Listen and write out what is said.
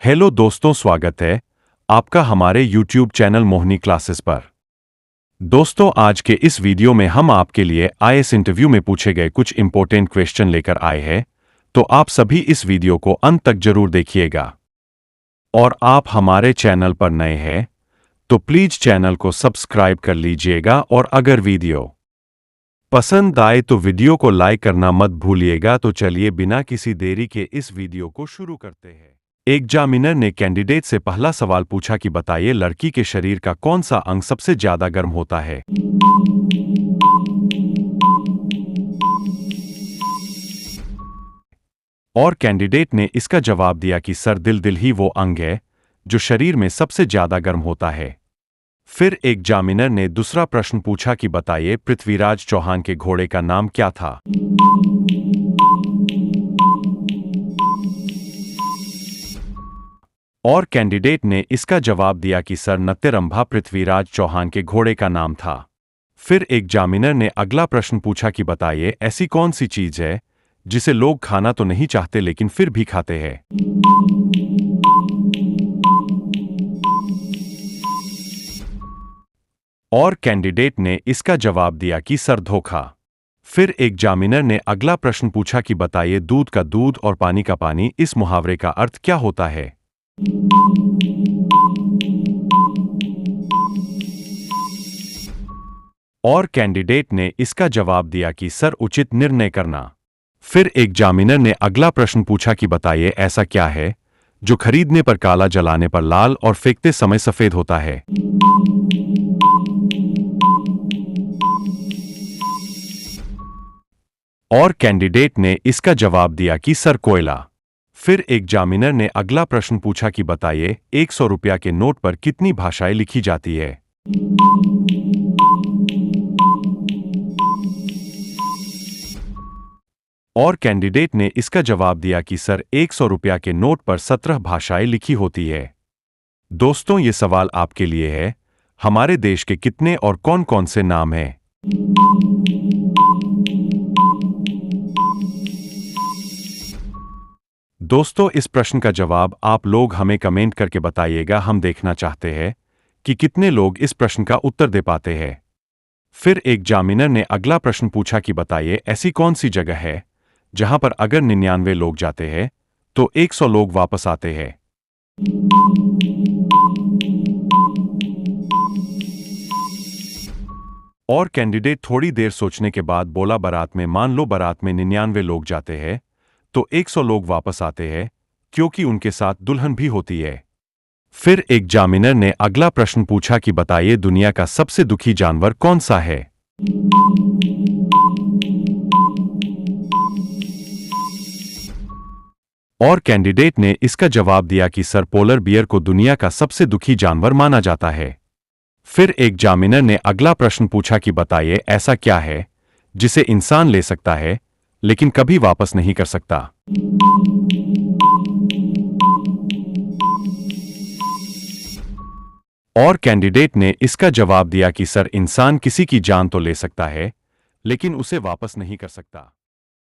Hello दोस्तों, स्वागत है आपका हमारे YouTube चैनल मोहिनी क्लासेस पर। दोस्तों, आज के इस वीडियो में हम आपके लिए आईएएस इंटरव्यू में पूछे गए कुछ इंपॉर्टेंट क्वेश्चन लेकर आए हैं, तो आप सभी इस वीडियो को अंत तक जरूर देखिएगा। और आप हमारे चैनल पर नए हैं तो प्लीज चैनल को सब्सक्राइब कर लीजिएगा, और अगर वीडियो पसंद आए तो वीडियो को लाइक करना मत भूलिएगा। तो चलिए बिना किसी देरी के इस वीडियो को शुरू करते हैं। एग्जामिनर ने कैंडिडेट से पहला सवाल पूछा कि बताइए लड़की के शरीर का कौन सा अंग सबसे ज्यादा गर्म होता है। और कैंडिडेट ने इसका जवाब दिया कि सर दिल ही वो अंग है जो शरीर में सबसे ज्यादा गर्म होता है। फिर एग्जामिनर ने दूसरा प्रश्न पूछा कि बताइए पृथ्वीराज चौहान के घोड़े का नाम क्या था। और कैंडिडेट ने इसका जवाब दिया कि सर नत्तेरंभा पृथ्वीराज चौहान के घोड़े का नाम था। फिर एग्जामिनर ने अगला प्रश्न पूछा कि बताइए ऐसी कौन सी चीज है जिसे लोग खाना तो नहीं चाहते लेकिन फिर भी खाते हैं। और कैंडिडेट ने इसका जवाब दिया कि सर धोखा। फिर एग्जामिनर ने अगला प्रश्न पूछा कि बताइए दूध का दूध और पानी का पानी, इस मुहावरे का अर्थ क्या होता है। और कैंडिडेट ने इसका जवाब दिया कि सर उचित निर्णय करना। फिर एग्जामिनर ने अगला प्रश्न पूछा कि बताइए ऐसा क्या है जो खरीदने पर काला, जलाने पर लाल और फेंकते समय सफेद होता है। और कैंडिडेट ने इसका जवाब दिया कि सर कोयला। फिर एग्जामिनर ने अगला प्रश्न पूछा कि बताइए 100 रुपया के नोट पर कितनी भाषाएं लिखी जाती है। और कैंडिडेट ने इसका जवाब दिया कि सर 100 रुपया के नोट पर 17 भाषाएं लिखी होती है। दोस्तों, ये सवाल आपके लिए है, हमारे देश के कितने और कौन कौन से नाम हैं। दोस्तों, इस प्रश्न का जवाब आप लोग हमें कमेंट करके बताइएगा। हम देखना चाहते हैं कि कितने लोग इस प्रश्न का उत्तर दे पाते हैं। फिर एग्जामिनर ने अगला प्रश्न पूछा कि बताइए ऐसी कौन सी जगह है जहां पर अगर 99 लोग जाते हैं तो 100 लोग वापस आते हैं। और कैंडिडेट थोड़ी देर सोचने के बाद बोला बारात में, मान लो बारात में 99 लोग जाते हैं तो 100 लोग वापस आते हैं क्योंकि उनके साथ दुल्हन भी होती है। फिर एग्जामिनर ने अगला प्रश्न पूछा कि बताइए दुनिया का सबसे दुखी जानवर कौन सा है। और कैंडिडेट ने इसका जवाब दिया कि सर पोलर बियर को दुनिया का सबसे दुखी जानवर माना जाता है। फिर एग्जामिनर ने अगला प्रश्न पूछा कि बताइए ऐसा क्या है जिसे इंसान ले सकता है लेकिन कभी वापस नहीं कर सकता। और कैंडिडेट ने इसका जवाब दिया कि सर इंसान किसी की जान तो ले सकता है लेकिन उसे वापस नहीं कर सकता।